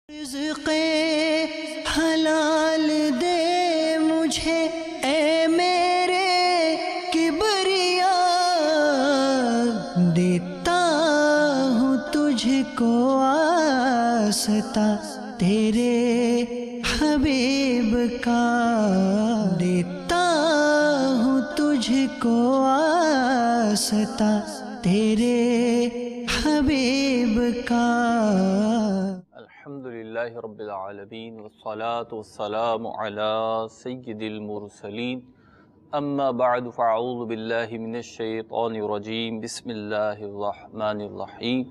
رزق حلال دے مجھے اے میرے کبریا، دیتا ہوں تجھ کو واسطہ تیرے حبیب کا، دیتا ہوں تجھ کو واسطہ تیرے حبیب کا۔ الحمدللہ رب العالمین والصلاة والسلام علی سید المرسلین، اما بعد فاعوذ باللہ من الشیطان الرجیم، بسم اللہ الرحمن الرحیم۔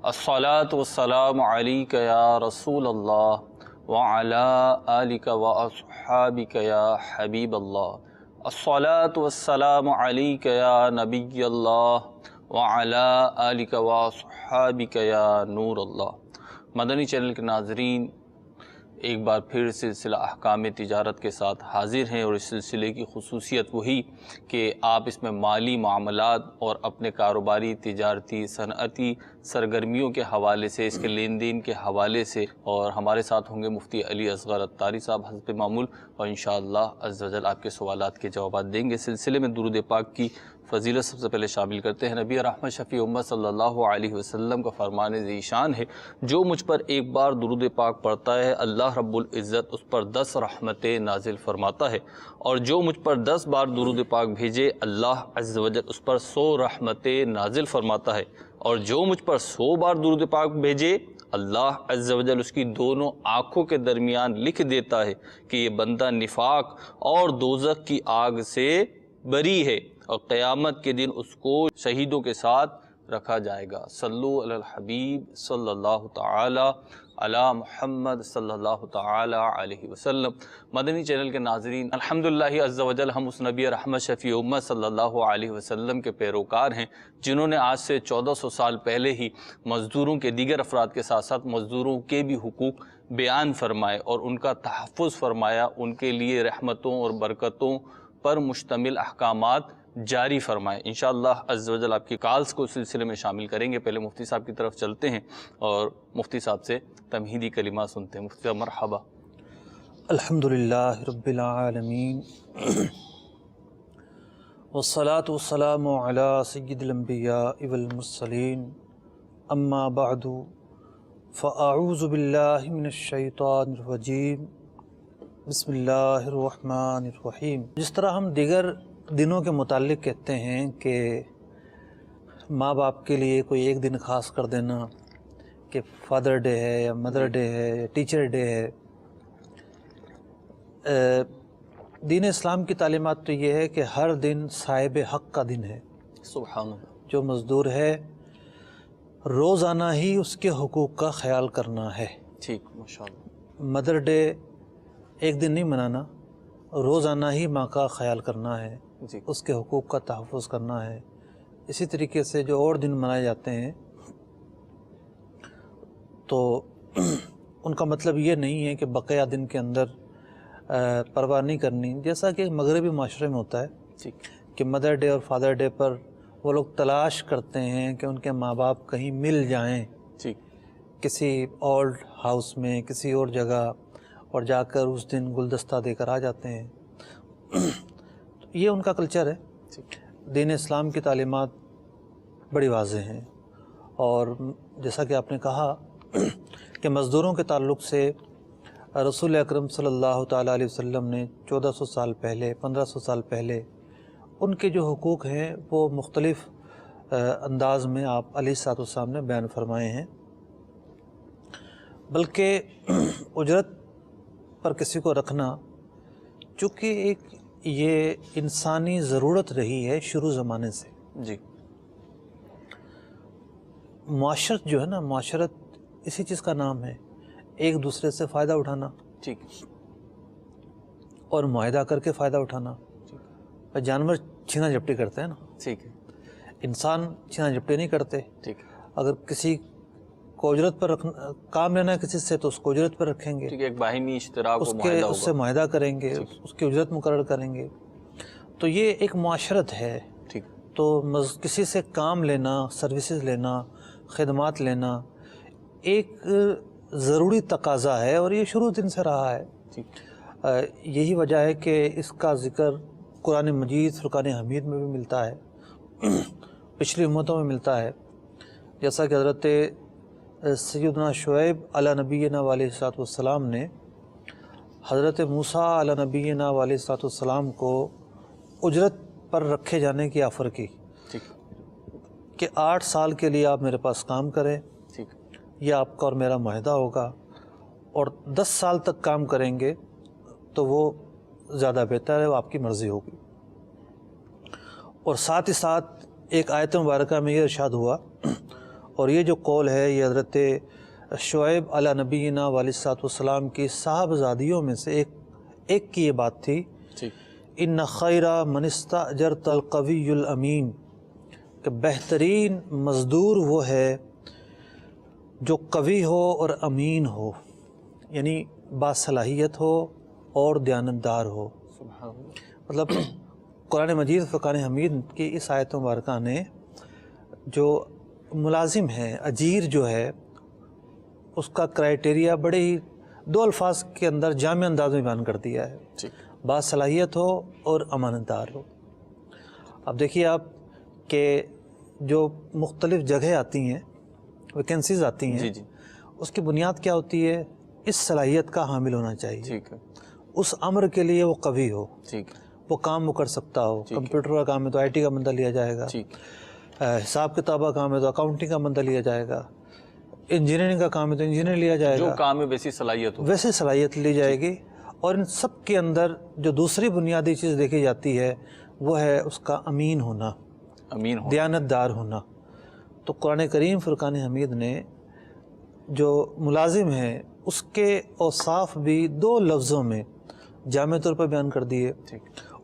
الصلاة والسلام علیک یا رسول اللہ وعلی آلک واصحابک یا حبیب اللہ۔ الصلاة والسلام علیک یا نبی اللہ وعلی آلک واصحابک یا نور اللہ۔ مدنی چینل کے ناظرین، ایک بار پھر سلسلہ احکام تجارت کے ساتھ حاضر ہیں، اور اس سلسلے کی خصوصیت وہی کہ آپ اس میں مالی معاملات اور اپنے کاروباری، تجارتی، صنعتی سرگرمیوں کے حوالے سے، اس کے لین دین کے حوالے سے، اور ہمارے ساتھ ہوں گے مفتی علی اصغر عطاری صاحب حسب معمول، اور انشاءاللہ عز و جل آپ کے سوالات کے جوابات دیں گے۔ سلسلے میں درود پاک کی فضیلت سب سے پہلے شامل کرتے ہیں۔ نبی رحمت شفیع امت صلی اللہ علیہ وسلم کا فرمان ذیشان ہے، جو مجھ پر ایک بار درود پاک پڑھتا ہے اللہ رب العزت اس پر 10 رحمتیں نازل فرماتا ہے، اور جو مجھ پر 10 بار درود پاک بھیجے اللہ عز و جل اس پر 100 رحمتیں نازل فرماتا ہے، اور جو مجھ پر 100 بار درود پاک بھیجے اللہ عز و جل اس کی دونوں آنکھوں کے درمیان لکھ دیتا ہے کہ یہ بندہ نفاق اور دوزخ کی آگ سے بری ہے، اور قیامت کے دن اس کو شہیدوں کے ساتھ رکھا جائے گا۔ صلو علی الحبیب صلی اللہ تعالی علی محمد صلی اللہ تعالی علیہ وسلم۔ مدنی چینل کے ناظرین، الحمدللہ عز و جل ہم اس نبی رحمت شفیع امت صلی اللہ علیہ وسلم کے پیروکار ہیں جنہوں نے آج سے 1400 سال پہلے ہی مزدوروں کے، دیگر افراد کے ساتھ ساتھ مزدوروں کے بھی حقوق بیان فرمائے اور ان کا تحفظ فرمایا، ان کے لیے رحمتوں اور برکتوں پر مشتمل احکامات جاری فرمائے۔ انشاءاللہ عز و جل آپ کی کالز کو سلسلے میں شامل کریں گے۔ پہلے مفتی صاحب کی طرف چلتے ہیں اور مفتی صاحب سے تمہیدی کلمات سنتے ہیں۔ مفتی صاحب مرحبا۔ الحمدللہ رب العالمین والصلاة والسلام علی سید الانبیاء والمرسلین، اما بعد فاعوذ باللہ من الشیطان الرجیم، بسم اللہ الرحمن الرحیم۔ جس طرح ہم دیگر دنوں کے متعلق کہتے ہیں کہ ماں باپ کے لیے کوئی ایک دن خاص کر دینا کہ فادر ڈے ہے یا مدر ڈے ہے یا ٹیچر ڈے ہے، دین اسلام کی تعلیمات تو یہ ہے کہ ہر دن صاحب حق کا دن ہے۔ سبحان اللہ۔ جو مزدور ہے روزانہ ہی اس کے حقوق کا خیال کرنا ہے۔ ٹھیک، ماشاءاللہ۔ مدر ڈے ایک دن نہیں منانا، روزانہ ہی ماں کا خیال کرنا ہے، جی، اس کے حقوق کا تحفظ کرنا ہے۔ اسی طریقے سے جو اور دن منائے جاتے ہیں تو ان کا مطلب یہ نہیں ہے کہ بقیہ دن کے اندر پرواہ نہیں کرنی، جیسا کہ مغربی معاشرے میں ہوتا ہے ٹھیک، کہ مدر ڈے اور فادر ڈے پر وہ لوگ تلاش کرتے ہیں کہ ان کے ماں باپ کہیں مل جائیں ٹھیک، کسی اولڈ ہاؤس میں، کسی اور جگہ، اور جا کر اس دن گلدستہ دے کر آ جاتے ہیں۔ یہ ان کا کلچر ہے۔ دین اسلام کی تعلیمات بڑی واضح ہیں، اور جیسا کہ آپ نے کہا کہ مزدوروں کے تعلق سے رسول اکرم صلی اللہ تعالیٰ علیہ وسلم نے 1400 سال پہلے، 1500 سال پہلے ان کے جو حقوق ہیں وہ مختلف انداز میں آپ علیہ الصلوۃ والسلام نے بیان فرمائے ہیں۔ بلکہ اجرت پر کسی کو رکھنا چونکہ ایک یہ انسانی ضرورت رہی ہے شروع زمانے سے۔ جی، معاشرت جو ہے نا، معاشرت اسی چیز کا نام ہے، ایک دوسرے سے فائدہ اٹھانا، ٹھیک، اور معاہدہ کر کے فائدہ اٹھانا۔ جانور چھینا جھپٹی کرتے ہیں نا، ٹھیک ہے، انسان چھینا جھپٹی نہیں کرتے۔ ٹھیک، اگر کسی کو اجرت پر رکھنا، کام لینا ہے کسی سے، تو اس کو اجرت پر رکھیں گے، ٹھیک، ایک باہمی اشتراک اس و کے معاہدہ اس سے ہوگا۔ معاہدہ کریں گے، اس کی اجرت مقرر کریں گے۔ تو یہ ایک معاشرت ہے۔ ٹھیک، تو کسی سے کام لینا، سروسز لینا، خدمات لینا ایک ضروری تقاضا ہے اور یہ شروع دن سے رہا ہے. یہی وجہ ہے کہ اس کا ذکر قرآن مجید فرقان حمید میں بھی ملتا ہے, پچھلی امتوں میں ملتا ہے. جیسا کہ حضرت سیدنا شعیب علی نبینا علیہ الصلوۃ والسلام نے حضرت موسیٰ علی نبینا علیہ الصلوۃ والسلام کو اجرت پر رکھے جانے کی آفر کی کہ 8 سال کے لیے آپ میرے پاس کام کریں, یہ آپ کا اور میرا معاہدہ ہوگا, اور 10 سال تک کام کریں گے تو وہ زیادہ بہتر ہے, وہ آپ کی مرضی ہوگی. اور ساتھ ہی ساتھ ایک آیت مبارکہ میں یہ ارشاد ہوا, اور یہ جو قول ہے یہ حضرت شعیب علی نبینا علیہ الصلوۃ والسلام کی صاحبزادیوں میں سے ایک کی یہ بات تھی, ان خیر من استاجرت القوی الامین, کہ بہترین مزدور وہ ہے جو قوی ہو اور امین ہو, یعنی باصلاحیت ہو اور دیانتدار ہو. مطلب قرآن مجید فرقان حمید کی اس آیت مبارکہ نے جو ملازم ہے, اجیر جو ہے, اس کا کرائٹیریا بڑے ہی 2 الفاظ کے اندر جامع انداز میں بیان کر دیا ہے, باصلاحیت ہو اور امانتدار ہو. اب دیکھیے آپ کہ جو مختلف جگہیں آتی ہیں, ویکنسیز آتی ہیں, اس کی بنیاد کیا ہوتی ہے؟ اس صلاحیت کا حامل ہونا چاہیے, اس امر کے لیے وہ قوی ہو, وہ کام وہ کر سکتا ہو. کمپیوٹر کا کام ہے تو IT کا بندہ لیا جائے گا, حساب کتاب کا کام ہے تو اکاؤنٹنگ کا بندہ لیا جائے گا, انجینئرنگ کا کام ہے تو انجینئر لیا جائے گا, جو کام ہے ویسی صلاحیت ہو, ویسے صلاحیت لی جائے گی. اور ان سب کے اندر جو دوسری بنیادی چیز دیکھی جاتی ہے وہ ہے اس کا امین ہونا, دیانتدار ہونا. تو قرآن کریم فرقان حمید نے جو ملازم ہے اس کے اوصاف بھی 2 لفظوں میں جامع طور پر بیان کر دیے,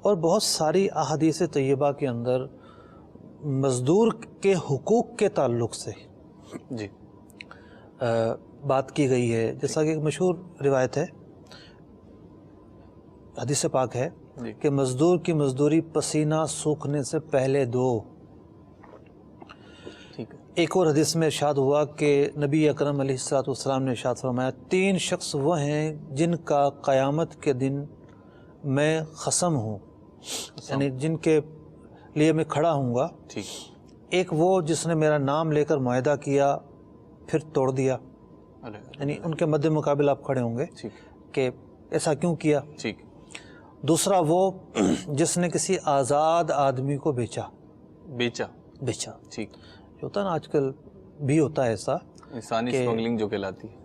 اور بہت ساری احادیث طیبہ کے اندر مزدور کے حقوق کے تعلق سے بات کی گئی ہے. جیسا کہ ایک مشہور روایت ہے, حدیث پاک ہے کہ مزدور کی مزدوری پسینہ سوکھنے سے پہلے دو. ایک اور حدیث میں ارشاد ہوا کہ نبی اکرم علیہ الصلوۃ والسلام نے ارشاد فرمایا 3 شخص وہ ہیں جن کا قیامت کے دن میں قسم ہوں, یعنی جن کے لیے میں کھڑا ہوں گا. ایک وہ جس نے میرا نام لے کر معاہدہ کیا پھر توڑ دیا, یعنی ان کے مد مقابل آپ کھڑے ہوں گے کہ ایسا کیوں کیا. دوسرا وہ جس نے کسی آزاد آدمی کو بیچا. جو ہوتا ہے نا آج کل بھی ہوتا ہے ایسا, انسانی اسمگلنگ جو کہلاتی ہے,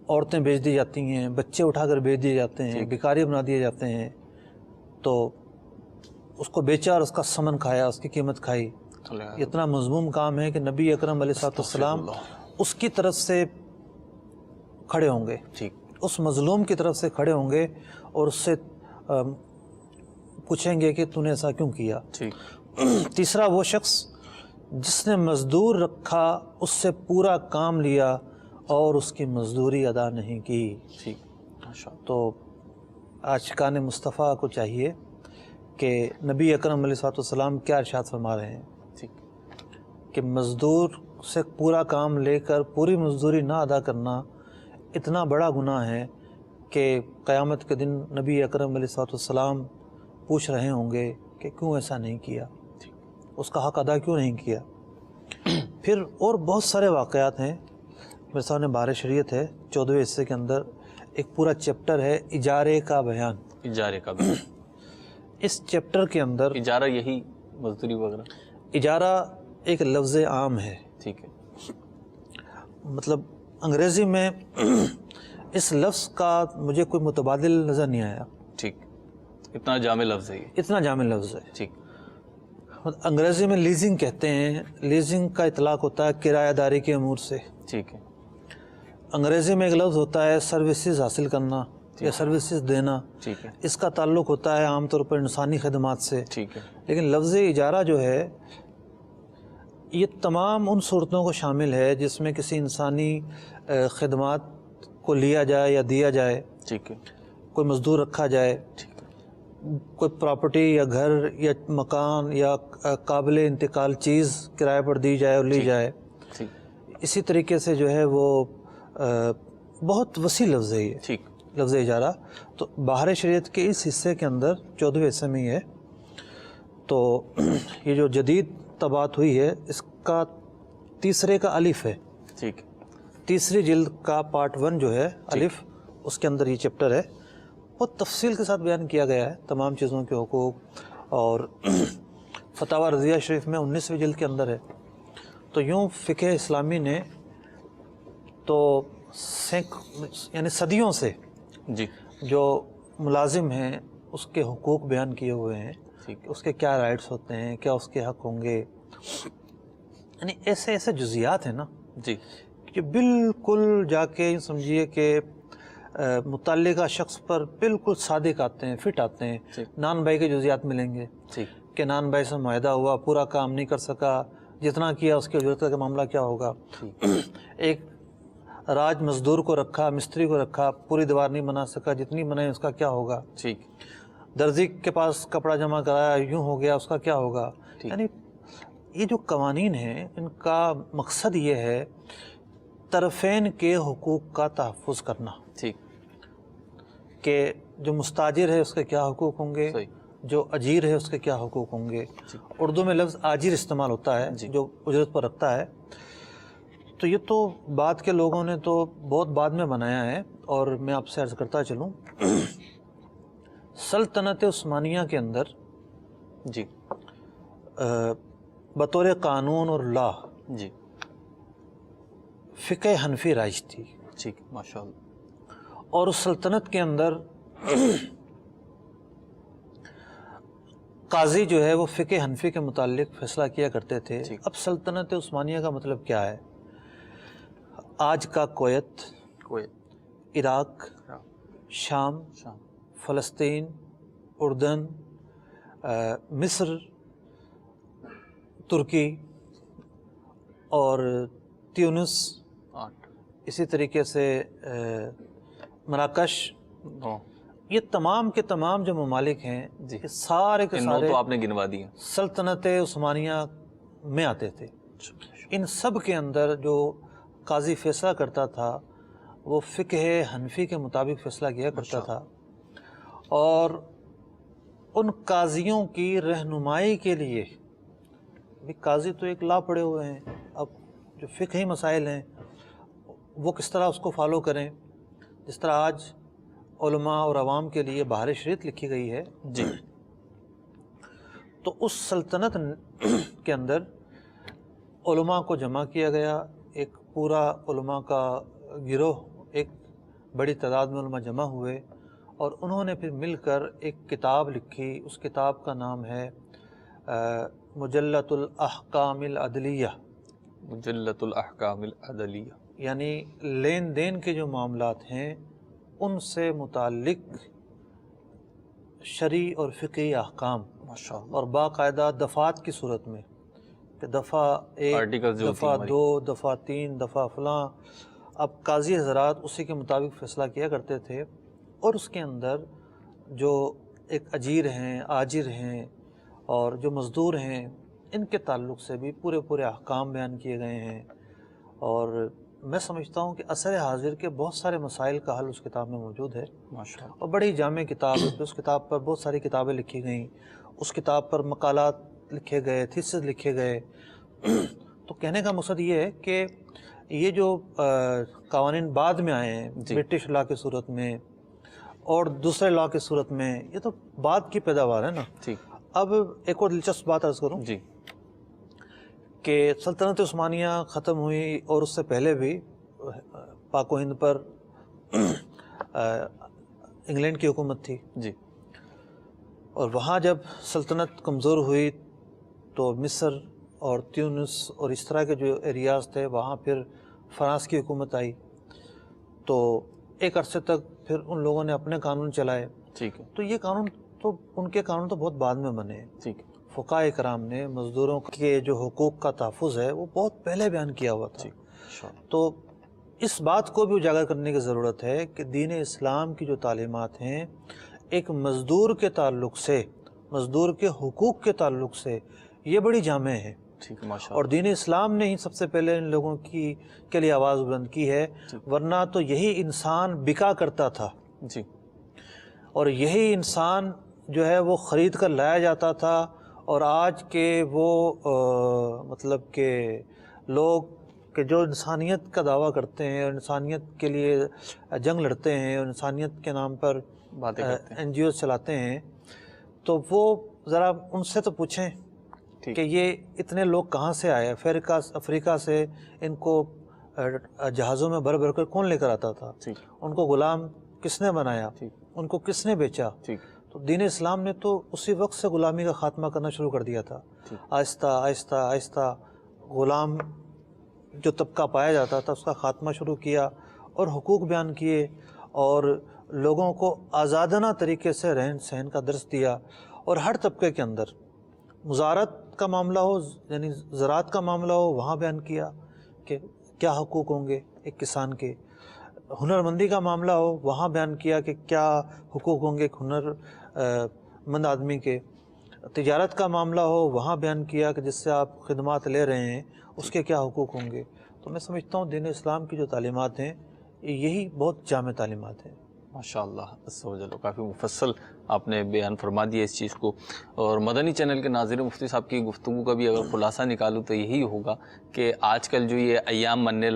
عورتیں بیچ دی جاتی ہیں, بچے اٹھا کر بیچ دیے جاتے ہیں, بھکاری بنا دیے جاتے ہیں. تو اس کو بیچا اور اس کا ثمن کھایا, اس کی قیمت کھائی. اتنا مذموم کام ہے کہ نبی اکرم علیہ السلام اس کی طرف سے کھڑے ہوں گے, اس مظلوم کی طرف سے کھڑے ہوں گے اور اس سے پوچھیں گے کہ تو نے ایسا کیوں کیا. تیسرا وہ شخص جس نے مزدور رکھا, اس سے پورا کام لیا اور اس کی مزدوری ادا نہیں کی. تو عاشقان مصطفیٰ کو چاہیے کہ نبی اکرم علیہ السلام کیا ارشاد فرما رہے ہیں کہ مزدور سے پورا کام لے کر پوری مزدوری نہ ادا کرنا اتنا بڑا گناہ ہے کہ قیامت کے دن نبی اکرم علیہ السلام پوچھ رہے ہوں گے کہ کیوں ایسا نہیں کیا, اس کا حق ادا کیوں نہیں کیا. پھر اور بہت سارے واقعات ہیں. میرے سامنے بار شریعت ہے 14ویں حصے کے اندر ایک پورا چیپٹر ہے اجارے کا بیان. اس چیپٹر کے اندر اجارہ یہی مزدوری وغیرہ, اجارہ ایک لفظ عام ہے. مطلب انگریزی میں اس لفظ کا مجھے کوئی متبادل نظر نہیں آیا. اتنا جامع لفظ ہے, اتنا جامع لفظ ہے. انگریزی میں لیزنگ کہتے ہیں, لیزنگ کا اطلاق ہوتا ہے کرایہ داری کے امور سے. انگریزی میں ایک لفظ ہوتا ہے سروسز حاصل کرنا یا سروسز دینا, اس کا تعلق ہوتا ہے عام طور پر انسانی خدمات سے. لیکن لفظ اجارہ جو ہے یہ تمام ان صورتوں کو شامل ہے جس میں کسی انسانی خدمات کو لیا جائے یا دیا جائے, کوئی مزدور رکھا جائے, کوئی پراپرٹی یا گھر یا مکان یا قابل انتقال چیز کرائے پر دی جائے اور لی جائے. اسی طریقے سے جو ہے وہ بہت وسیع لفظ ہے یہ ٹھیک لفظ اجارہ. تو بہار شریعت کے اس حصے کے اندر 14ویں حصے میں ہی ہے. تو یہ جو جدید طباعت ہوئی ہے اس کا تیسرے کا الف ہے. ٹھیک تیسری جلد کا پارٹ 1 جو ہے الف، اس کے اندر یہ چیپٹر ہے. بہت تفصیل کے ساتھ بیان کیا گیا ہے تمام چیزوں کے حقوق. اور فتاوی رضیہ شریف میں 19ویں جلد کے اندر ہے. تو یوں فقہ اسلامی نے تو یعنی صدیوں سے جی جو ملازم ہیں اس کے حقوق بیان کیے ہوئے ہیں، ٹھیک اس کے کیا رائٹس ہوتے ہیں، کیا اس کے حق ہوں گے. یعنی ایسے ایسے جزیات ہیں نا جی کہ بالکل جا کے یوں سمجھیے کہ متعلقہ شخص پر بالکل صادق آتے ہیں، فٹ آتے ہیں. نان بھائی کے جزیات ملیں گے ٹھیک کہ نان بھائی سے معاہدہ ہوا، پورا کام نہیں کر سکا، جتنا کیا اس کی اجرت کا معاملہ کیا ہوگا. ایک راج مزدور کو رکھا، مستری کو رکھا، پوری دیوار نہیں بنا سکا، جتنی بنائی اس کا کیا ہوگا. ٹھیک درزی کے پاس کپڑا جمع کرایا، یوں ہو گیا، اس کا کیا ہوگا. یعنی یہ جو قوانین ہیں ان کا مقصد یہ ہے طرفین کے حقوق کا تحفظ کرنا. ٹھیک کہ جو مستاجر ہے اس کے کیا حقوق ہوں گے، صحیح جو اجیر ہے اس کے کیا حقوق ہوں گے. اردو میں لفظ آجر استعمال ہوتا ہے جو اجرت پر رکھتا ہے. تو یہ تو بعد کے لوگوں نے تو بہت بعد میں بنایا ہے. اور میں آپ سے عرض کرتا چلوں سلطنت عثمانیہ کے اندر جی بطور قانون اور لا جی فقہ حنفی رائج تھی. ٹھیک ماشاء اللہ. اور اس سلطنت کے اندر قاضی جو ہے وہ فقہ حنفی کے متعلق فیصلہ کیا کرتے تھے. اب سلطنت عثمانیہ کا مطلب کیا ہے؟ آج کا کویت، عراق، شام، فلسطین، اردن، مصر، ترکی اور تیونس، اسی طریقے سے مراکش، یہ تمام کے تمام جو ممالک ہیں یہ سارے کے سارے تو آپ نے گنوا دیے سلطنت عثمانیہ میں آتے تھے. ان سب کے اندر جو قاضی فیصلہ کرتا تھا وہ فقہ حنفی کے مطابق فیصلہ کیا کرتا تھا. اور ان قاضیوں کی رہنمائی کے لیے بھی قاضی تو ایک لا پڑے ہوئے ہیں، اب جو فقہی مسائل ہیں وہ کس طرح اس کو فالو کریں. جس طرح آج علماء اور عوام کے لیے بہار شریعت لکھی گئی ہے جی، تو اس سلطنت کے اندر علماء کو جمع کیا گیا. ایک پورا علماء کا گروہ، ایک بڑی تعداد میں علماء جمع ہوئے اور انہوں نے پھر مل کر ایک کتاب لکھی. اس کتاب کا نام ہے مجلۃ الاحکام العدلیہ. مجلۃ الاحکام العدلیہ یعنی لین دین کے جو معاملات ہیں ان سے متعلق شرعی اور فقہی احکام، اور باقاعدہ دفعات کی صورت میں کہ دفعہ 1، دفعہ 2، دفعہ 3، دفعہ فلاں. اب قاضی حضرات اسی کے مطابق فیصلہ کیا کرتے تھے. اور اس کے اندر جو ایک اجیر ہیں، آجر ہیں اور جو مزدور ہیں ان کے تعلق سے بھی پورے احکام بیان کیے گئے ہیں. اور میں سمجھتا ہوں کہ عصر حاضر کے بہت سارے مسائل کا حل اس کتاب میں موجود ہے ماشاءاللہ. اور بڑی جامع کتاب ہے. اس کتاب پر بہت ساری کتابیں لکھی گئیں، اس کتاب پر مقالات لکھے گئے، تھیسس لکھے گئے. تو کہنے کا مقصد یہ ہے کہ یہ جو قوانین بعد میں آئے ہیں برٹش لا کی صورت میں اور دوسرے لا کی صورت میں، یہ تو بعد کی پیداوار ہے نا. اب ایک اور دلچسپ بات عرض کروں جی کہ سلطنت عثمانیہ ختم ہوئی اور اس سے پہلے بھی پاک و ہند پر انگلینڈ کی حکومت تھی جی. اور وہاں جب سلطنت کمزور ہوئی تو مصر اور تیونس اور اس طرح کے جو ایریاز تھے وہاں پھر فرانس کی حکومت آئی. تو ایک عرصے تک پھر ان لوگوں نے اپنے قانون چلائے. ٹھیک ہے. تو یہ قانون تو ان کے قانون تو بہت بعد میں بنے. ٹھیک ہے. فقہاء کرام نے مزدوروں کے جو حقوق کا تحفظ ہے وہ بہت پہلے بیان کیا ہوا تھا. تو اس بات کو بھی اجاگر کرنے کی ضرورت ہے کہ دین اسلام کی جو تعلیمات ہیں ایک مزدور کے تعلق سے، مزدور کے حقوق کے تعلق سے یہ بڑی جامع ہے. ٹھیک ماشاء اور دین اسلام نے ہی سب سے پہلے ان لوگوں کے لیے آواز بلند کی ہے، ورنہ تو یہی انسان بکا کرتا تھا جی، اور یہی انسان جو ہے وہ خرید کر لایا جاتا تھا، اور آج کے وہ مطلب کہ لوگ کہ جو انسانیت کا دعویٰ کرتے ہیں اور انسانیت کے لیے جنگ لڑتے ہیں اور انسانیت کے نام پر باتیں کرتے ہیں، NGOs چلاتے ہیں، تو وہ ذرا ان سے تو پوچھیں کہ یہ اتنے لوگ کہاں سے آئے، افریقہ سے ان کو جہازوں میں بھر بھر کر کون لے کر آتا تھا، ان کو غلام کس نے بنایا، ان کو کس نے بیچا؟ تو دین اسلام نے تو اسی وقت سے غلامی کا خاتمہ کرنا شروع کر دیا تھا، آہستہ آہستہ آہستہ غلام جو طبقہ پایا جاتا تھا اس کا خاتمہ شروع کیا، اور حقوق بیان کیے، اور لوگوں کو آزادانہ طریقے سے رہن سہن کا درس دیا، اور ہر طبقے کے اندر مزارعت کا معاملہ ہو، یعنی زراعت کا معاملہ ہو، وہاں بیان کیا کہ کیا حقوق ہوں گے ایک کسان کے، ہنرمندی کا معاملہ ہو وہاں بیان کیا کہ کیا حقوق ہوں گے ایک ہنر مند آدمی کے، تجارت کا معاملہ ہو وہاں بیان کیا کہ جس سے آپ خدمات لے رہے ہیں اس کے کیا حقوق ہوں گے۔ تو میں سمجھتا ہوں دین اسلام کی جو تعلیمات ہیں یہی بہت جامع تعلیمات ہیں۔ ماشاء اللہ عز و جل، کافی مفصل آپ نے بیان فرما دیا اس چیز کو۔ اور مدنی چینل کے ناظرین، مفتی صاحب کی گفتگو کا بھی اگر خلاصہ نکالوں تو یہی ہوگا کہ آج کل جو یہ ایام مننے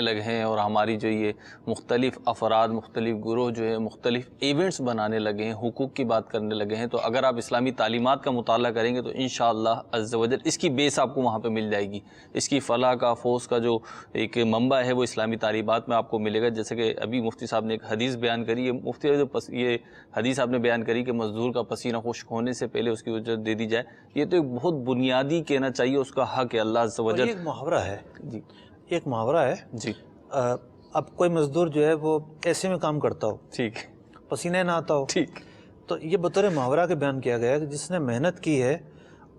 لگ ہیں، اور ہماری جو یہ مختلف افراد، مختلف گروہ جو ہے مختلف ایونٹس بنانے لگے ہیں، حقوق کی بات کرنے لگے ہیں، تو اگر آپ اسلامی تعلیمات کا مطالعہ کریں گے تو انشاءاللہ عز و جل اس کی بیس آپ کو وہاں پہ مل جائے گی، اس کی فلاح کا، فوز کا جو ایک منبع ہے وہ اسلامی تعلیمات میں آپ کو ملے گا۔ جیسے کہ ابھی مفتی صاحب نے ایک حدیث بیان کری ہے، مفتی یہ حدیث آپ نے بیان کری کہ مزدور کا پسینہ خشک ہونے سے پہلے اس کی اجرت دے دی جائے، یہ تو ایک بہت بنیادی کہنا چاہیے، اس کا حق ہے اللہ عز و جل۔ ایک محاورہ ہے جی، ایک محاورہ ہے جی، اب کوئی مزدور جو ہے وہ ایسے میں کام کرتا ہو، ٹھیک، پسینے نہ آتا ہو، ٹھیک، تو یہ بطور محاورہ کے بیان کیا گیا ہے کہ جس نے محنت کی ہے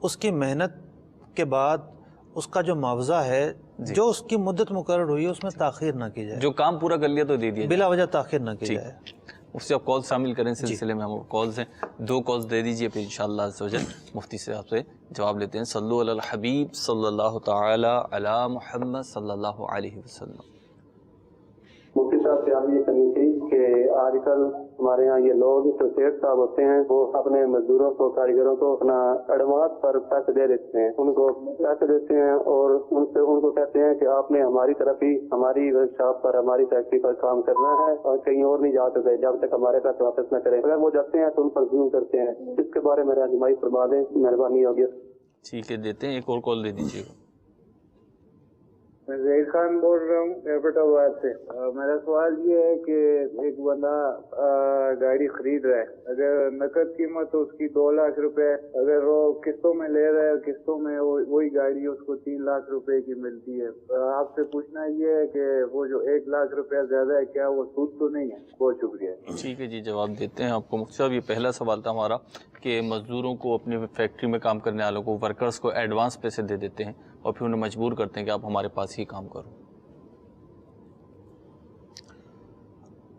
اس کی محنت کے بعد اس کا جو معاوضہ ہے جو اس کی مدت مقرر ہوئی ہے اس میں تاخیر نہ کی جائے، جو کام پورا کر لیا تو دے دیا بلا وجہ تاخیر نہ کی جائے۔ مفتی آپ کال شامل کریں، سلسلے میں ہم کالز ہیں، 2 کالز دے دیجئے، پھر انشاءاللہ عز و جل مفتی سے آپ سے جواب لیتے ہیں۔ صلو علی الحبیب صلی اللہ تعالی علی محمد صلی اللہ علیہ وسلم۔ مفتی صاحب سے آپ یہ کرنی تھی کہ آج کل ہمارے ہاں یہ لوگ جو سیٹ صاحب ہوتے ہیں وہ اپنے مزدوروں کو، کاریگروں کو اپنا ایڈوانس پر پیسے دے دیتے ہیں، ان کو پیسے دیتے ہیں اور ان کو کہتے ہیں کہ آپ نے ہماری طرف ہی ہماری ورک شاپ پر، ہماری فیکٹری پر کام کرنا ہے اور کہیں اور نہیں جا سکتے جب تک ہمارے پیسے واپس نہ کریں۔ اگر وہ جاتے ہیں تو ان پر ظلم کرتے ہیں، اس کے بارے میں رہنمائی فرما دیں، مہربانی ہوگی۔ ٹھیک ہے، دیتے ہیں، ایک اور کال دے دیجیے گا۔ میں ظہیر خان بول رہا ہوں ایئرپورٹ آباد سے۔ میرا سوال یہ ہے کہ ایک بندہ گاڑی خرید رہا ہے، اگر نقد قیمت تو اس کی 2 لاکھ روپے، اگر وہ قسطوں میں لے رہا ہے، قسطوں میں وہی گاڑی اس کو 3 لاکھ روپے کی ملتی ہے۔ آپ سے پوچھنا یہ ہے کہ وہ جو 1 لاکھ روپیہ زیادہ ہے کیا وہ سود تو نہیں ہے؟ بہت شکریہ۔ ٹھیک ہے جی، جواب دیتے ہیں آپ کو مفتی صاحب۔ یہ پہلا سوال تھا ہمارا کہ مزدوروں کو، اپنے فیکٹری میں کام کرنے والوں کو، ورکرز کو ایڈوانس پیسے دے دیتے ہیں اور پھر انہیں مجبور کرتے ہیں کہ آپ ہمارے پاس ہی کام کرو۔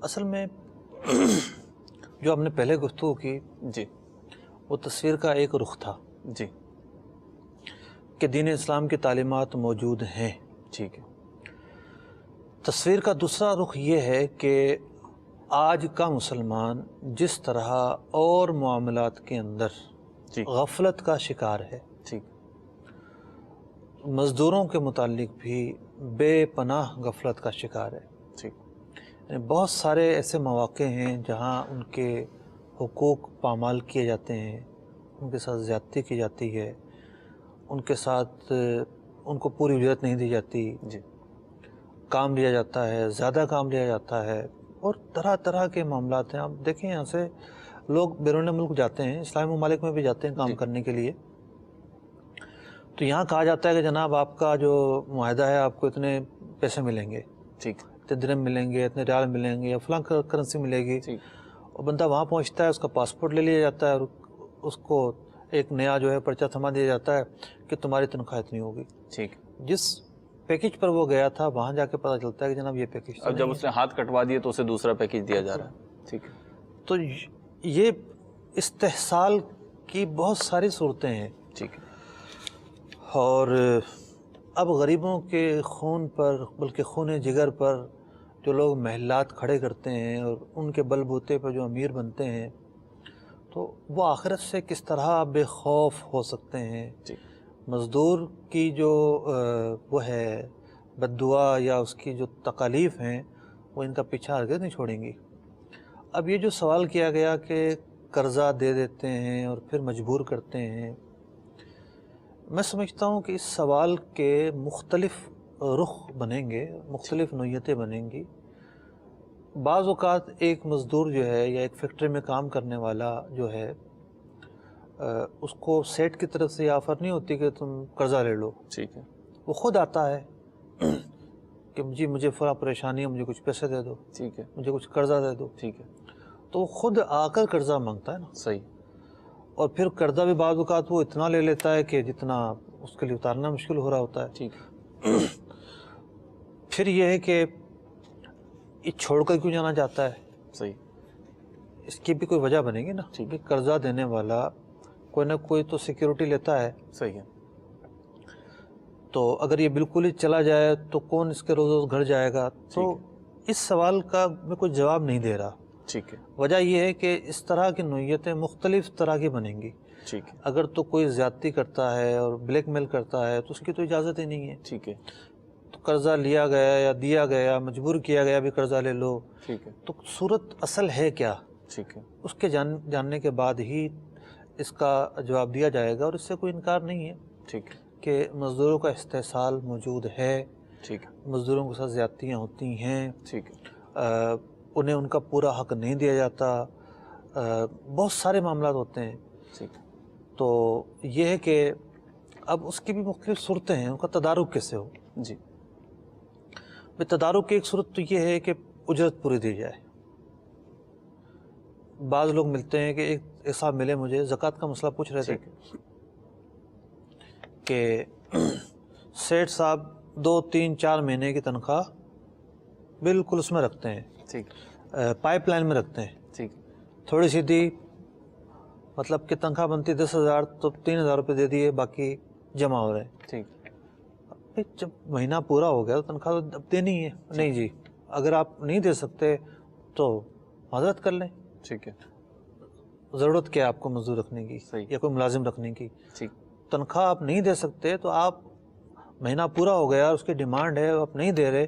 اصل میں جو ہم نے پہلے گفتگو کی جی، وہ تصویر کا ایک رخ تھا جی، کہ دین اسلام کی تعلیمات موجود ہیں۔ ٹھیک ہے، تصویر کا دوسرا رخ یہ ہے کہ آج کا مسلمان جس طرح اور معاملات کے اندر جی، غفلت کا شکار ہے، ٹھیک، مزدوروں کے متعلق بھی بے پناہ غفلت کا شکار ہے۔ ٹھیک، یعنی بہت سارے ایسے مواقع ہیں جہاں ان کے حقوق پامال کیے جاتے ہیں، ان کے ساتھ زیادتی کی جاتی ہے، ان کے ساتھ ان کو پوری اجرت نہیں دی جاتی، جی، کام لیا جاتا ہے، زیادہ کام لیا جاتا ہے، اور طرح طرح کے معاملات ہیں۔ آپ دیکھیں یہاں سے لوگ بیرون ملک جاتے ہیں، اسلامی ممالک میں بھی جاتے ہیں کام کرنے کے لیے، تو یہاں کہا جاتا ہے کہ جناب آپ کا جو معاہدہ ہے آپ کو اتنے پیسے ملیں گے، ٹھیک، اتنے درہم ملیں گے، اتنے ریال ملیں گے، یا فلاں کرنسی ملے گی، ٹھیک، اور بندہ وہاں پہنچتا ہے، اس کا پاسپورٹ لے لیا جاتا ہے اور اس کو ایک نیا جو ہے پرچہ تھما دیا جاتا ہے کہ تمہاری تنخواہ اتنی ہوگی۔ ٹھیک۔ جس پیکج پر وہ گیا تھا وہاں جا کے پتہ چلتا ہے کہ جناب یہ پیکج اب جب اس نے ہاتھ کٹوا دیے تو اسے دوسرا پیکج دیا جا رہا ہے۔ ٹھیک ہے، تو یہ استحصال کی بہت ساری صورتیں ہیں، ٹھیک ہے، اور اب غریبوں کے خون پر بلکہ خون جگر پر جو لوگ محلات کھڑے کرتے ہیں اور ان کے بل بوتے پر جو امیر بنتے ہیں تو وہ آخرت سے کس طرح بے خوف ہو سکتے ہیں. مزدور کی جو وہ ہے بد دعا یا اس کی جو تکالیف ہیں وہ ان کا پیچھا ہرگز نہیں چھوڑیں گی. اب یہ جو سوال کیا گیا کہ قرضہ دے دیتے ہیں اور پھر مجبور کرتے ہیں، میں سمجھتا ہوں کہ اس سوال کے مختلف رخ بنیں گے، مختلف نوعیتیں بنیں گی. بعض اوقات ایک مزدور جو ہے یا ایک فیکٹری میں کام کرنے والا جو ہے اس کو سیٹ کی طرف سے یہ آفر نہیں ہوتی کہ تم قرضہ لے لو. ٹھیک ہے. وہ خود آتا ہے کہ جی مجھے فلاں پریشانی ہے، مجھے کچھ پیسے دے دو. ٹھیک ہے. مجھے کچھ قرضہ دے دو. ٹھیک ہے. تو وہ خود آ کر قرضہ مانگتا ہے نا. صحیح. اور پھر قرضہ بھی بعض اوقات وہ اتنا لے لیتا ہے کہ جتنا اس کے لیے اتارنا مشکل ہو رہا ہوتا ہے. ٹھیک. پھر یہ ہے کہ یہ چھوڑ کر کیوں جانا چاہتا ہے. صحیح. اس کی بھی کوئی وجہ بنے گی نا. ٹھیک ہے. قرضہ دینے والا کوئی نہ کوئی تو سیکیورٹی لیتا ہے. صحیح ہے. تو اگر یہ بالکل ہی چلا جائے تو کون اس کے روز روز گھر جائے گا. تو اس سوال کا میں کوئی جواب نہیں دے رہا. ٹھیک ہے. وجہ یہ ہے کہ اس طرح کی نوعیتیں مختلف طرح کی بنیں گی. ٹھیک ہے. اگر تو کوئی زیادتی کرتا ہے اور بلیک میل کرتا ہے تو اس کی تو اجازت ہی نہیں ہے. ٹھیک ہے. تو قرضہ لیا گیا یا دیا گیا، مجبور کیا گیا بھی قرضہ لے لو. ٹھیک ہے. تو صورت اصل ہے کیا؟ ٹھیک ہے. اس کے جاننے کے بعد ہی اس کا جواب دیا جائے گا، اور اس سے کوئی انکار نہیں ہے. ٹھیک ہے. کہ مزدوروں کا استحصال موجود ہے. ٹھیک ہے. مزدوروں کے ساتھ زیادتیاں ہوتی ہیں. ٹھیک ہے. انہیں ان کا پورا حق نہیں دیا جاتا. بہت سارے معاملات ہوتے ہیں. ٹھیک. تو یہ ہے کہ اب اس کی بھی مختلف صورتیں ہیں، ان کا تدارک کیسے ہو. جی. تدارک کی ایک صورت تو یہ ہے کہ اجرت پوری دی جائے. بعض لوگ ملتے ہیں کہ ایک صاحب ملے مجھے، زکوٰۃ کا مسئلہ پوچھ رہے تھے کہ سیٹھ صاحب 2 3 4 مہینے کی تنخواہ بالکل اس میں رکھتے ہیں. ٹھیک. پائپ لائن میں رکھتے ہیں. ٹھیک. تھوڑی سی دی، مطلب کہ تنخواہ بنتی 10,000 تو 3,000 روپے دے دیے، باقی جمع ہو رہے ہیں. ٹھیک. جب مہینہ پورا ہو گیا تو تنخواہ تو اب دینی ہے. نہیں جی، اگر آپ نہیں دے سکتے تو معذرت کر لیں. ٹھیک ہے. ضرورت کیا ہے آپ کو مزدور رکھنے کی یا کوئی ملازم رکھنے کی؟ ٹھیک. تنخواہ آپ نہیں دے سکتے تو آپ مہینہ پورا ہو گیا، اس کی ڈیمانڈ ہے، آپ نہیں دے رہے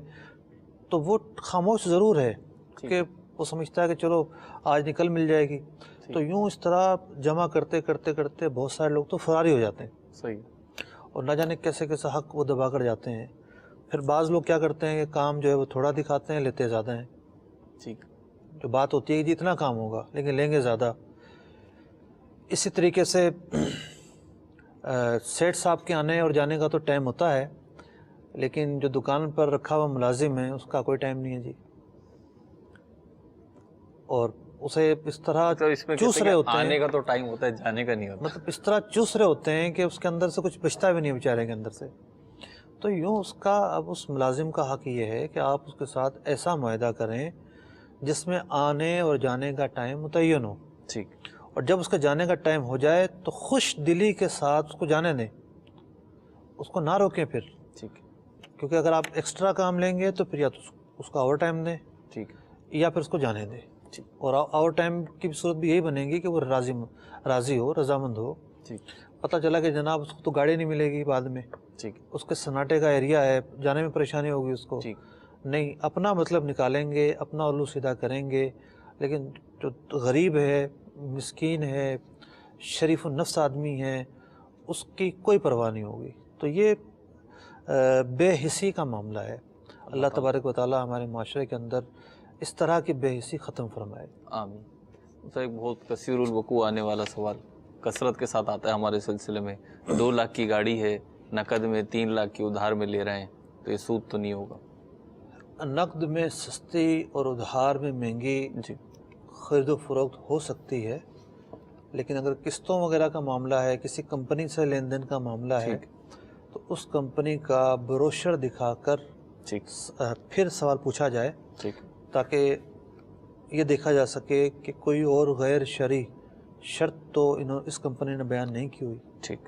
تو وہ خاموش ضرور ہے کہ وہ سمجھتا ہے کہ چلو آج نکل مل جائے گی. تو یوں اس طرح جمع کرتے کرتے کرتے بہت سارے لوگ تو فراری ہو جاتے ہیں. صحیح. اور نہ جانے کیسے کیسے حق وہ دبا کر جاتے ہیں. پھر بعض لوگ کیا کرتے ہیں کہ کام جو ہے وہ تھوڑا دکھاتے ہیں، لیتے زیادہ ہیں. ٹھیک. جو بات ہوتی ہے کہ اتنا کام ہوگا لیکن لیں گے زیادہ. اسی طریقے سے سیٹھ صاحب کے آنے اور جانے کا تو ٹائم ہوتا ہے، لیکن جو دکان پر رکھا ہوا ملازم ہے اس کا کوئی ٹائم نہیں ہے جی. اور اسے اس طرح چوس رہے ہوتے ہیں. آنے کا تو ٹائم ہوتا ہے، جانے کا نہیں ہوتا. مطلب اس طرح چوس رہے ہوتے ہیں کہ اس کے اندر سے کچھ بچتا بھی نہیں بیچارے کے اندر سے. تو یوں اس کا اب اس ملازم کا حق یہ ہے کہ آپ اس کے ساتھ ایسا معاہدہ کریں جس میں آنے اور جانے کا ٹائم متعین ہو. ٹھیک. اور جب اس کا جانے کا ٹائم ہو جائے تو خوش دلی کے ساتھ اس کو جانے دیں، اس کو نہ روکیں پھر. ٹھیک. کیونکہ اگر آپ ایکسٹرا کام لیں گے تو پھر یا تو اس کو اوور ٹائم دیں. ٹھیک. یا پھر اس کو جانے دیں. ٹھیک. اور اوور ٹائم کی صورت بھی یہی بنے گی کہ وہ راضی ہو، رضامند ہو. ٹھیک. پتہ چلا کہ جناب اس کو تو گاڑی نہیں ملے گی بعد میں. ٹھیک. اس کے سناٹے کا ایریا ہے، جانے میں پریشانی ہوگی اس کو. ٹھیک. نہیں، اپنا مطلب نکالیں گے، اپنا الو سیدھا کریں گے. لیکن جو غریب ہے، مسکین ہے، شریف النفس آدمی ہے، اس کی کوئی پرواہ نہیں ہوگی. تو یہ بے حسی کا معاملہ ہے. اللہ تبارک و تعالی ہمارے معاشرے کے اندر اس طرح کی بے حسی ختم فرمائے. آمین. ایک بہت کثیر الوقوع آنے والا سوال کثرت کے ساتھ آتا ہے ہمارے سلسلے میں. 2 لاکھ کی گاڑی ہے، نقد میں 3 لاکھ کی ادھار میں لے رہے ہیں، تو یہ سود تو نہیں ہوگا؟ نقد میں سستی اور ادھار میں مہنگی جی خرید و فروخت ہو سکتی ہے، لیکن اگر قسطوں وغیرہ کا معاملہ ہے، کسی کمپنی سے لین دین کا معاملہ ہے، تو اس کمپنی کا بروشر دکھا کر پھر سوال پوچھا جائے، تاکہ یہ دیکھا جا سکے کہ کوئی اور غیر شرعی شرط تو اس کمپنی نے بیان نہیں کی ہوئی. ٹھیک.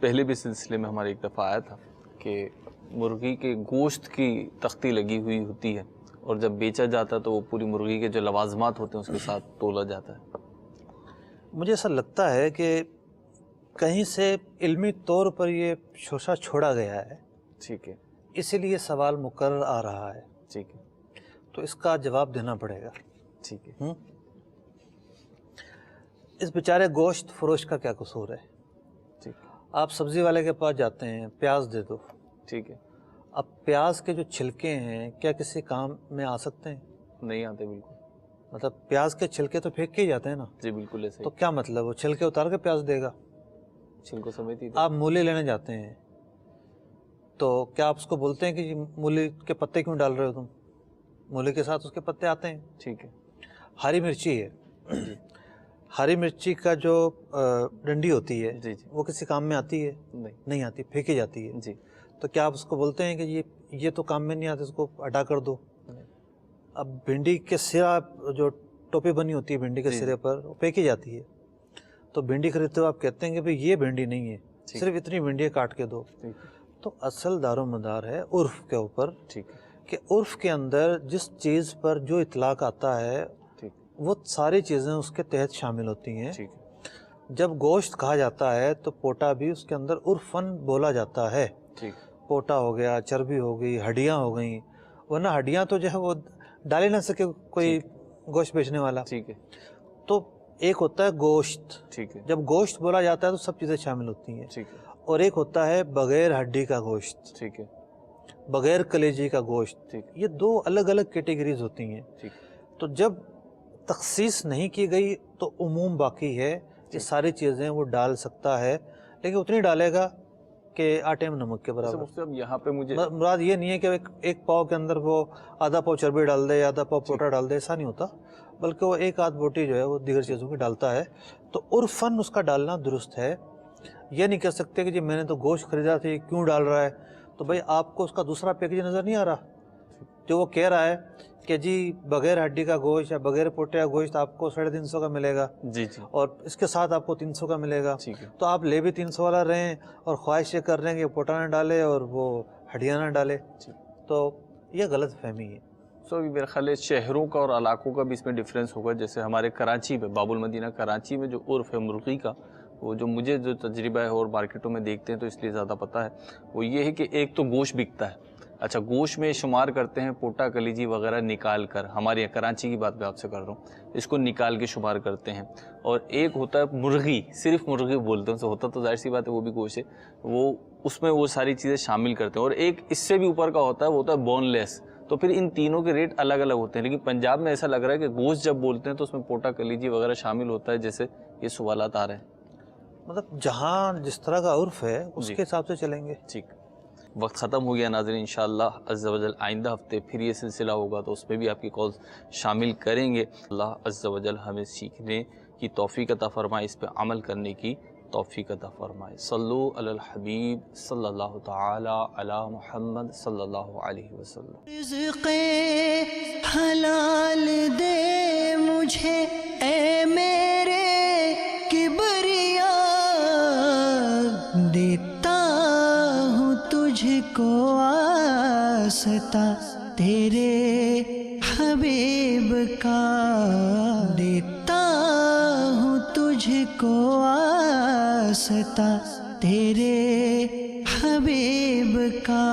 پہلے بھی سلسلے میں ہمارے ایک دفعہ آیا تھا کہ مرغی کے گوشت کی تختی لگی ہوئی ہوتی ہے اور جب بیچا جاتا ہے تو وہ پوری مرغی کے جو لوازمات ہوتے ہیں اس کے ساتھ تولا جاتا ہے. مجھے ایسا لگتا ہے کہ کہیں سے علمی طور پر یہ شوشہ چھوڑا گیا ہے, ٹھیک ہے, اسی لیے سوال مکرر آ رہا ہے, ٹھیک ہے, تو اس کا جواب دینا پڑے گا. ٹھیک ہے. اس بیچارے گوشت فروش کا کیا قصور ہے؟ ٹھیک ہے, آپ سبزی والے کے پاس جاتے ہیں, پیاز دے دو. ٹھیک ہے. اب پیاز کے جو چھلکے ہیں کیا کسی کام میں آ سکتے ہیں؟ نہیں آتے بالکل. مطلب پیاز کے چھلکے تو پھینک کے ہی جاتے ہیں نا. جی بالکل ایسے تو کیا مطلب وہ چھلکے اتار کے پیاز دے گا؟ چھلکوں سمیت ہی. آپ مولی لینے جاتے ہیں تو کیا آپ اس کو بولتے ہیں کہ مولی کے پتے کیوں ڈال رہے ہو تم؟ مولی کے ساتھ اس کے پتے آتے ہیں. ٹھیک ہے. ہری مرچی ہے, ہری مرچی کا جو ڈنڈی ہوتی ہے جی جی, وہ کسی کام میں آتی ہے؟ نہیں آتی, پھینکی جاتی ہے. جی. تو کیا آپ اس کو بولتے ہیں کہ یہ تو کام میں نہیں آتے, اس کو ہٹا کر دو؟ اب بھنڈی کے سرا جو ٹوپی بنی ہوتی ہے بھنڈی کے سرے پر, وہ پھینکی جاتی ہے. تو بھنڈی خریدتے ہو آپ کہتے ہیں کہ بھئی یہ بھنڈی نہیں ہے, صرف اتنی بھنڈی کاٹ کے دو. تو اصل دار و مدار ہے عرف کے اوپر. ٹھیک ہے. کہ عرف کے اندر جس چیز پر جو اطلاق آتا ہے وہ ساری چیزیں اس کے تحت شامل ہوتی ہیں. ٹھیک ہے. جب گوشت کہا جاتا ہے تو پوٹا بھی اس کے اندر عرفاً بولا جاتا ہے. ٹھیک. پوٹا ہو گیا, چربی ہو گئی, ہڈیاں ہو گئیں, ورنہ ہڈیاں تو جو ہے وہ ڈال ہی نہ سکے کوئی گوشت بیچنے والا. ٹھیک ہے. تو ایک ہوتا ہے گوشت. ٹھیک ہے. جب گوشت بولا جاتا ہے تو سب چیزیں شامل ہوتی ہیں. ٹھیک ہے. اور ایک ہوتا ہے بغیر ہڈی کا گوشت. ٹھیک ہے. بغیر کلیجی کا گوشت. ٹھیک. یہ دو الگ الگ کیٹیگریز ہوتی ہیں. ٹھیک. تو جب تخصیص نہیں کی گئی تو عموم باقی ہے. یہ ساری چیزیں وہ ڈال سکتا ہے, لیکن اتنی ڈالے گا کہ آٹے میں نمک کے برابر. اب یہاں پہ مجھے مراد یہ نہیں ہے کہ ایک پاؤ کے اندر وہ آدھا پاؤ چربی ڈال دے, آدھا پاؤ پوٹا ڈال دے, ایسا نہیں ہوتا, بلکہ وہ ایک آدھ بوٹی جو ہے وہ دیگر چیزوں کی ڈالتا ہے. تو عرفاً اس کا ڈالنا درست ہے. یہ نہیں کہہ سکتے کہ جی میں نے تو گوشت خریدا تھا, کیوں ڈال رہا ہے؟ تو بھائی آپ کو اس کا دوسرا پیکیج نظر نہیں آ رہا جو وہ کہہ رہا ہے کہ جی بغیر ہڈی کا گوشت یا بغیر پوٹے کا گوشت آپ کو 350 کا ملے گا. جی جی. اور اس کے ساتھ آپ کو 300 کا ملے گا. ٹھیک ہے. تو آپ لے بھی 300 والا رہے ہیں اور خواہش یہ کر رہے ہیں کہ پوٹا نہ ڈالے اور وہ ہڈیاں نہ ڈالے. تو یہ غلط فہمی ہے. ابھی میرا خیال ہے شہروں کا اور علاقوں کا بھی اس میں ڈفرینس ہوگا. جیسے ہمارے کراچی میں, باب المدینہ کراچی میں جو عرف ہے مرغی کا, وہ جو مجھے جو تجربہ ہے اور مارکیٹوں میں دیکھتے ہیں تو اس لیے زیادہ پتہ ہے, وہ یہ ہے کہ ایک تو گوشت بکتا ہے. اچھا, گوشت میں شمار کرتے ہیں پوٹا کلیجی وغیرہ نکال کر, ہمارے یہاں کراچی کی بات میں آپ سے کر رہا ہوں, اس کو نکال کے شمار کرتے ہیں. اور ایک ہوتا ہے مرغی, صرف مرغی بولتے ہیں, ہوتا تو ظاہر سی بات ہے وہ بھی گوشت ہے, وہ اس میں وہ ساری چیزیں شامل کرتے ہیں. اور ایک اس سے بھی اوپر کا ہوتا ہے, وہ ہوتا ہے بون لیس. تو پھر ان تینوں کے ریٹ الگ الگ ہوتے ہیں. لیکن پنجاب میں ایسا لگ رہا ہے کہ گوشت جب بولتے ہیں تو اس میں پوٹا کلیجی وغیرہ شامل ہوتا ہے, جیسے یہ سوالات آ رہے ہیں. مطلب جہاں جس طرح کا عرف ہے اس کے حساب سے چلیں گے. ٹھیک, وقت ختم ہو گیا ناظرین. انشاءاللہ عز و جل آئندہ ہفتے پھر یہ سلسلہ ہوگا تو اس میں بھی آپ کی کالز شامل کریں گے. اللہ عز و جل ہمیں سیکھنے کی توفیق عطا فرمائے, اس پہ عمل کرنے کی توفیق عطا فرمائے. صلو علی الحبیب صلی اللہ تعالی علی محمد صلی اللہ علیہ وسلم. رزق حلال دے مجھے اے میرے کبریا, دیتا ہوں تجھ کو آستا تیرے حبیب کا, دیتا ہوں تجھ کو آستا تیرے حبیب کا.